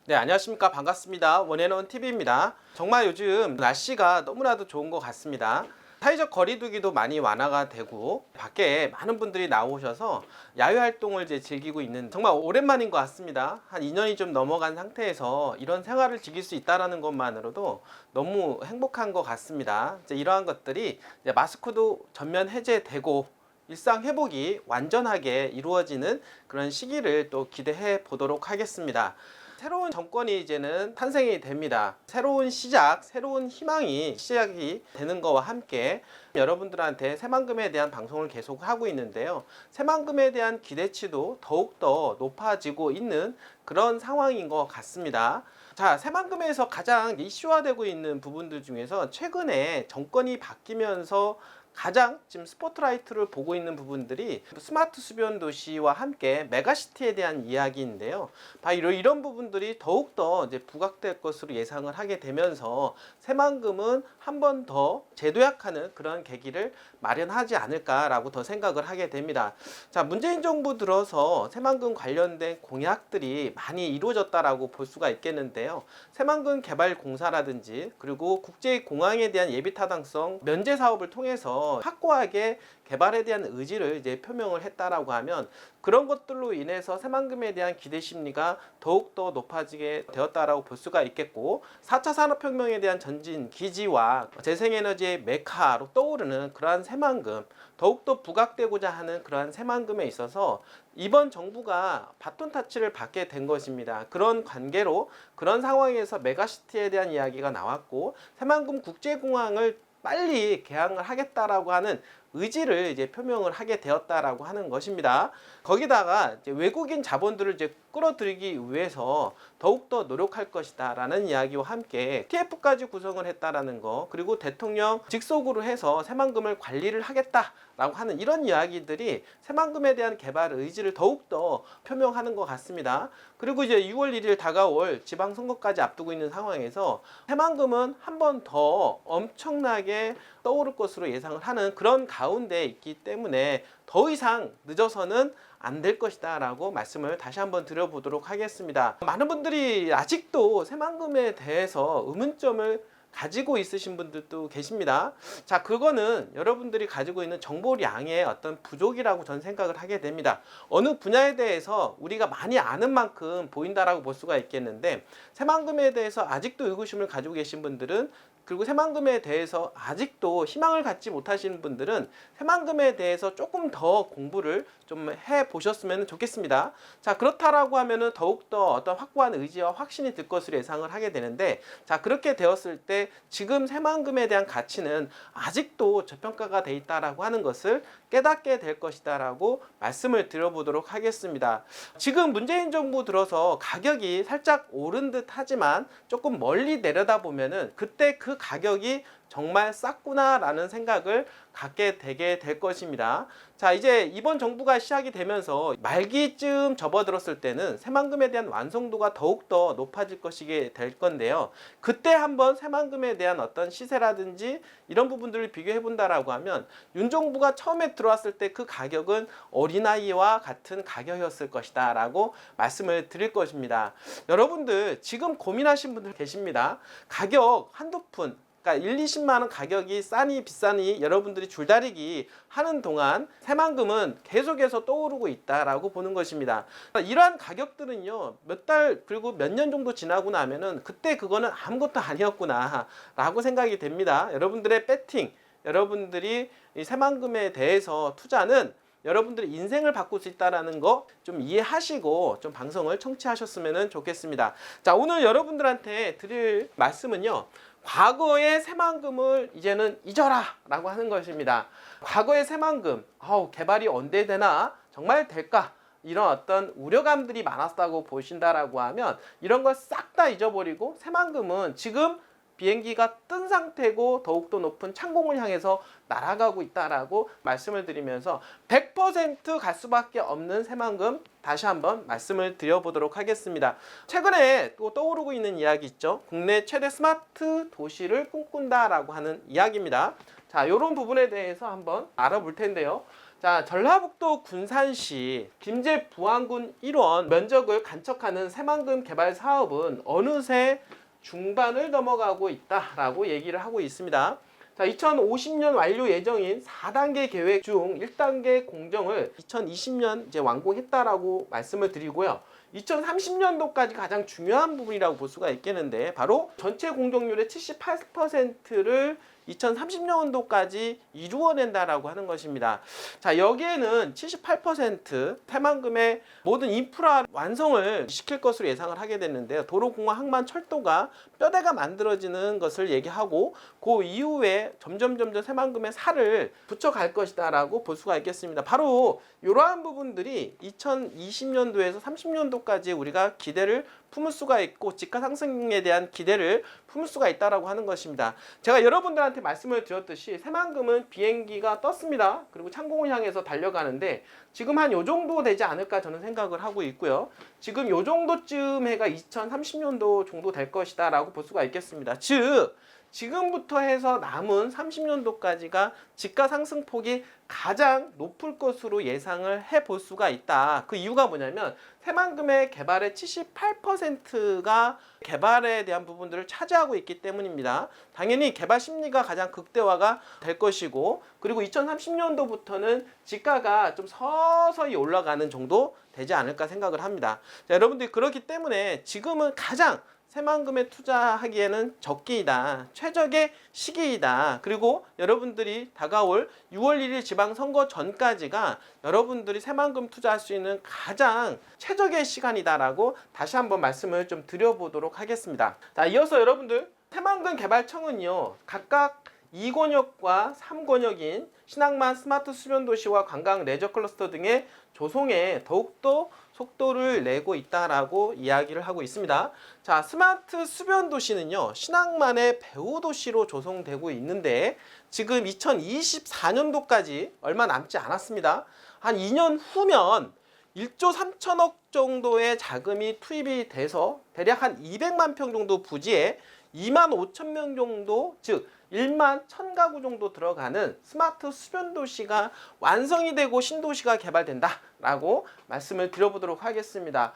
네, 안녕하십니까. 반갑습니다. 원앤원 TV입니다. 정말 요즘 날씨가 너무나도 좋은 것 같습니다. 사회적 거리두기도 많이 완화가 되고 밖에 많은 분들이 나오셔서 야외 활동을 이제 즐기고 있는 정말 오랜만인 것 같습니다. 한 2년이 좀 넘어간 상태에서 이런 생활을 즐길 수 있다는 것만으로도 너무 행복한 것 같습니다. 이제 이러한 것들이 이제 마스크도 전면 해제되고 일상 회복이 완전하게 이루어지는 그런 시기를 또 기대해 보도록 하겠습니다. 새로운 정권이 이제는 탄생이 됩니다. 새로운 시작, 새로운 희망이 시작이 되는 것과 함께 여러분들한테 새만금에 대한 방송을 계속 하고 있는데요. 새만금에 대한 기대치도 더욱더 높아지고 있는 그런 상황인 것 같습니다. 자, 새만금에서 가장 이슈화되고 있는 부분들 중에서 최근에 정권이 바뀌면서 가장 지금 스포트라이트를 보고 있는 부분들이 스마트 수변 도시와 함께 메가시티에 대한 이야기인데요. 바로 이런 부분들이 더욱더 이제 부각될 것으로 예상을 하게 되면서 새만금은 한 번 더 재도약하는 그런 계기를 마련하지 않을까라고 더 생각을 하게 됩니다. 자, 문재인 정부 들어서 새만금 관련된 공약들이 많이 이루어졌다라고 볼 수가 있겠는데요. 새만금 개발 공사라든지 그리고 국제공항에 대한 예비타당성 면제 사업을 통해서 확고하게 개발에 대한 의지를 이제 표명을 했다라고 하면 그런 것들로 인해서 새만금에 대한 기대 심리가 더욱더 높아지게 되었다라고 볼 수가 있겠고 4차 산업혁명에 대한 전진 기지와 재생에너지의 메카로 떠오르는 그러한 새만금 더욱더 부각되고자 하는 그러한 새만금에 있어서 이번 정부가 바톤 타치를 받게 된 것입니다. 그런 관계로 그런 상황에서 메가시티에 대한 이야기가 나왔고 새만금 국제공항을 빨리 개항을 하겠다라고 하는 의지를 이제 표명을 하게 되었다라고 하는 것입니다. 거기다가 이제 외국인 자본들을 이제 끌어들이기 위해서 더욱더 노력할 것이다라는 이야기와 함께 TF까지 구성을 했다라는 거 그리고 대통령 직속으로 해서 새만금을 관리를 하겠다라고 하는 이런 이야기들이 새만금에 대한 개발 의지를 더욱더 표명하는 것 같습니다. 그리고 이제 6월 1일 다가올 지방선거까지 앞두고 있는 상황에서 새만금은 한 번 더 엄청나게 떠오를 것으로 예상을 하는 그런 가운데 있기 때문에 더 이상 늦어서는 안 될 것이다 라고 말씀을 다시 한번 드려보도록 하겠습니다. 많은 분들이 아직도 새만금에 대해서 의문점을 가지고 있으신 분들도 계십니다. 자, 그거는 여러분들이 가지고 있는 정보량의 어떤 부족이라고 저는 생각을 하게 됩니다. 어느 분야에 대해서 우리가 많이 아는 만큼 보인다라고 볼 수가 있겠는데 새만금에 대해서 아직도 의구심을 가지고 계신 분들은 그리고 새만금에 대해서 아직도 희망을 갖지 못하시는 분들은 새만금에 대해서 조금 더 공부를 좀 해보셨으면 좋겠습니다. 자, 그렇다라고 하면은 더욱더 어떤 확고한 의지와 확신이 들 것으로 예상을 하게 되는데 자, 그렇게 되었을 때 지금 새만금에 대한 가치는 아직도 저평가가 돼 있다라고 하는 것을 깨닫게 될 것이다라고 말씀을 드려보도록 하겠습니다. 지금 문재인 정부 들어서 가격이 살짝 오른 듯 하지만 조금 멀리 내려다보면은 그때 그 가격이 정말 쌌구나 라는 생각을 갖게 되게 될 것입니다. 자, 이제 이번 정부가 시작이 되면서 말기쯤 접어들었을 때는 새만금에 대한 완성도가 더욱더 높아질 것이게 될 건데요. 그때 한번 새만금에 대한 어떤 시세라든지 이런 부분들을 비교해 본다라고 하면 윤 정부가 처음에 들어왔을 때 그 가격은 어린아이와 같은 가격이었을 것이다 라고 말씀을 드릴 것입니다. 여러분들 지금 고민하신 분들 계십니다. 가격 한두 푼 그러니까 1, 20만 원 가격이 싸니 비싸니 여러분들이 줄다리기 하는 동안 새만금은 계속해서 떠오르고 있다라고 보는 것입니다. 이러한 가격들은요 몇 달 그리고 몇 년 정도 지나고 나면은 그때 그거는 아무것도 아니었구나 라고 생각이 됩니다. 여러분들의 배팅, 여러분들이 이 새만금에 대해서 투자는 여러분들의 인생을 바꿀 수 있다는 거 좀 이해하시고 좀 방송을 청취하셨으면 좋겠습니다. 자, 오늘 여러분들한테 드릴 말씀은요. 과거의 새만금을 이제는 잊어라 라고 하는 것입니다. 과거의 새만금 개발이 언제 되나 정말 될까 이런 어떤 우려감들이 많았다고 보신다라고 하면 이런 걸 싹 다 잊어버리고 새만금은 지금 비행기가 뜬 상태고 더욱더 높은 창공을 향해서 날아가고 있다라고 말씀을 드리면서 100% 갈 수밖에 없는 새만금 다시 한번 말씀을 드려보도록 하겠습니다. 최근에 또 떠오르고 있는 이야기 있죠. 국내 최대 스마트 도시를 꿈꾼다라고 하는 이야기입니다. 자, 이런 부분에 대해서 한번 알아볼 텐데요. 자, 전라북도 군산시 김제 부안군 1원 면적을 간척하는 새만금 개발 사업은 어느새 중반을 넘어가고 있다라고 얘기를 하고 있습니다. 자, 2050년 완료 예정인 4단계 계획 중 1단계 공정을 2020년 이제 완공했다라고 말씀을 드리고요. 2030년도까지 가장 중요한 부분이라고 볼 수가 있겠는데, 바로 전체 공정률의 78%를 2030년도까지 이루어낸다라고 하는 것입니다. 자, 여기에는 78% 새만금의 모든 인프라 완성을 시킬 것으로 예상을 하게 됐는데요. 도로공학 항만 철도가 뼈대가 만들어지는 것을 얘기하고, 그 이후에 점점 새만금의 살을 붙여갈 것이다라고 볼 수가 있겠습니다. 바로 이러한 부분들이 2020년도에서 30년도까지 우리가 기대를 품을 수가 있고, 집가 상승에 대한 기대를 품을 수가 있다라고 하는 것입니다. 제가 여러분들한테 말씀을 드렸듯이 새만금은 비행기가 떴습니다. 그리고 창공을 향해서 달려가는데 지금 한 요 정도 되지 않을까 저는 생각을 하고 있고요. 지금 요 정도쯤 해가 2030년도 정도 될 것이다 라고 볼 수가 있겠습니다. 즉 지금부터 해서 남은 30년도까지가 집가 상승폭이 가장 높을 것으로 예상을 해볼 수가 있다. 그 이유가 뭐냐면 새만금의 개발의 78%가 개발에 대한 부분들을 차지하고 있기 때문입니다. 당연히 개발 심리가 가장 극대화가 될 것이고, 그리고 2030년도부터는 집가가 좀 서서히 올라가는 정도 되지 않을까 생각을 합니다. 자, 여러분들이 그렇기 때문에 지금은 가장 새만금에 투자하기에는 적기이다. 최적의 시기이다. 그리고 여러분들이 다가올 6월 1일 지방선거 전까지가 여러분들이 새만금 투자할 수 있는 가장 최적의 시간이다라고 다시 한번 말씀을 좀 드려보도록 하겠습니다. 자, 이어서 여러분들 새만금 개발청은요, 각각 2권역과 3권역인 신항만 스마트 수변도시와 관광 레저 클러스터 등의 조성에 더욱더 속도를 내고 있다라고 이야기를 하고 있습니다. 자, 스마트 수변 도시는요, 신항만의 배후 도시로 조성되고 있는데 지금 2024년도까지 얼마 남지 않았습니다. 한 2년 후면 1조 3천억 정도의 자금이 투입이 돼서 대략 한 200만 평 정도 부지에 2만 5천 명 정도, 즉 1만 1000가구 정도 들어가는 스마트 수변 도시가 완성이 되고 신도시가 개발된다라고 말씀을 드려보도록 하겠습니다.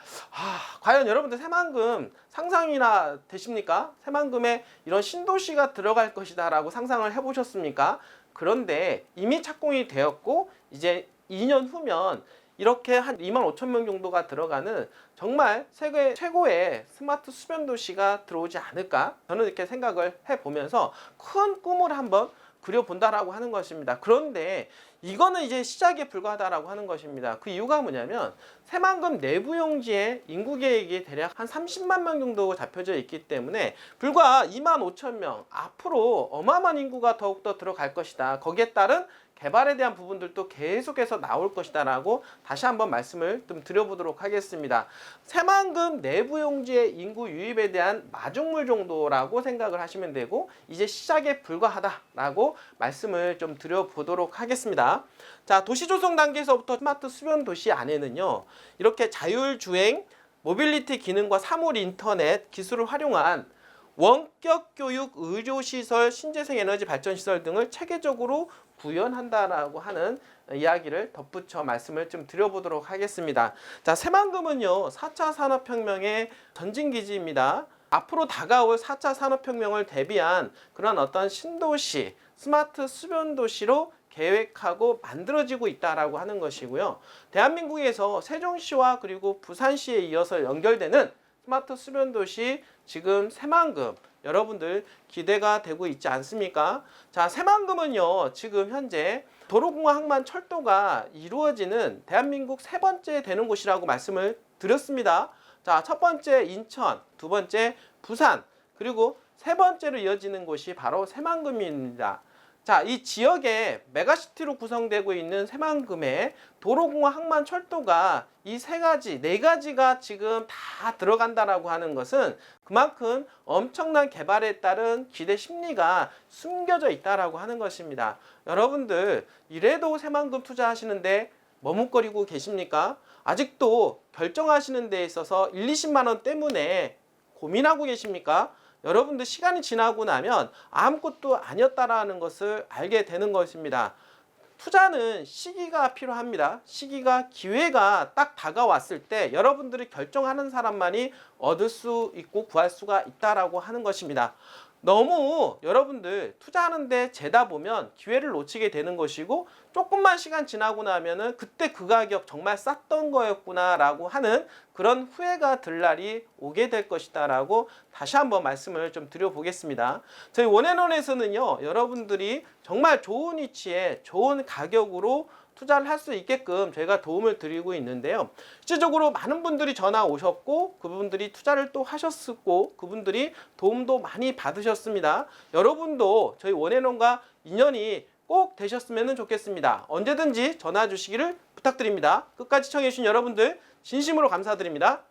과연 여러분들 새만금 상상이나 되십니까? 새만금에 이런 신도시가 들어갈 것이다라고 상상을 해보셨습니까? 그런데 이미 착공이 되었고 이제 2년 후면 이렇게 한 2만 5천 명 정도가 들어가는 정말 세계 최고의 스마트 수변 도시가 들어오지 않을까? 저는 이렇게 생각을 해보면서 큰 꿈을 한번 그려본다라고 하는 것입니다. 그런데 이거는 이제 시작에 불과하다라고 하는 것입니다. 그 이유가 뭐냐면 새만금 내부 용지의 인구 계획이 대략 한 30만 명 정도 잡혀져 있기 때문에 불과 2만 5천 명, 앞으로 어마어마한 인구가 더욱더 들어갈 것이다. 거기에 따른 개발에 대한 부분들도 계속해서 나올 것이다 라고 다시 한번 말씀을 좀 드려보도록 하겠습니다. 새만금 내부 용지의 인구 유입에 대한 마중물 정도라고 생각을 하시면 되고, 이제 시작에 불과하다 라고 말씀을 좀 드려보도록 하겠습니다. 자, 도시 조성 단계에서부터 스마트 수변 도시 안에는요, 이렇게 자율주행, 모빌리티 기능과 사물 인터넷 기술을 활용한 원격 교육, 의료시설, 신재생 에너지 발전시설 등을 체계적으로 구현한다라고 하는 이야기를 덧붙여 말씀을 좀 드려보도록 하겠습니다. 자, 새만금은요, 4차 산업혁명의 전진기지입니다. 앞으로 다가올 4차 산업혁명을 대비한 그런 어떤 신도시, 스마트 수변도시로 계획하고 만들어지고 있다라고 하는 것이고요. 대한민국에서 세종시와 그리고 부산시에 이어서 연결되는 스마트 수변도시, 지금 새만금 여러분들 기대가 되고 있지 않습니까? 자, 새만금은요, 지금 현재 도로공학 항만 철도가 이루어지는 대한민국 세 번째 되는 곳이라고 말씀을 드렸습니다. 자, 첫 번째 인천, 두 번째 부산, 그리고 세 번째로 이어지는 곳이 바로 새만금입니다. 자, 이 지역에 메가시티로 구성되고 있는 새만금에 도로공학 항만 철도가 이 세 가지, 네 가지가 지금 다 들어간다라고 하는 것은 그만큼 엄청난 개발에 따른 기대 심리가 숨겨져 있다라고 하는 것입니다. 여러분들 이래도 새만금 투자하시는데 머뭇거리고 계십니까? 아직도 결정하시는 데 있어서 20만 원 때문에 고민하고 계십니까? 여러분들 시간이 지나고 나면 아무것도 아니었다라는 것을 알게 되는 것입니다. 투자는 시기가 필요합니다. 시기가 기회가 딱 다가왔을 때 여러분들이 결정하는 사람만이 얻을 수 있고 구할 수가 있다라고 하는 것입니다. 너무 여러분들 투자하는데 재다 보면 기회를 놓치게 되는 것이고 조금만 시간 지나고 나면은 그때 그 가격 정말 쌌던 거였구나 라고 하는 그런 후회가 들 날이 오게 될 것이다 라고 다시 한번 말씀을 좀 드려보겠습니다. 저희 원앤원에서는요, 여러분들이 정말 좋은 위치에 좋은 가격으로 투자를 할 수 있게끔 저희가 도움을 드리고 있는데요. 실질적으로 많은 분들이 전화 오셨고 그분들이 투자를 또 하셨고 그분들이 도움도 많이 받으셨습니다. 여러분도 저희 원앤원과 인연이 꼭 되셨으면 좋겠습니다. 언제든지 전화 주시기를 부탁드립니다. 끝까지 시청해주신 여러분들 진심으로 감사드립니다.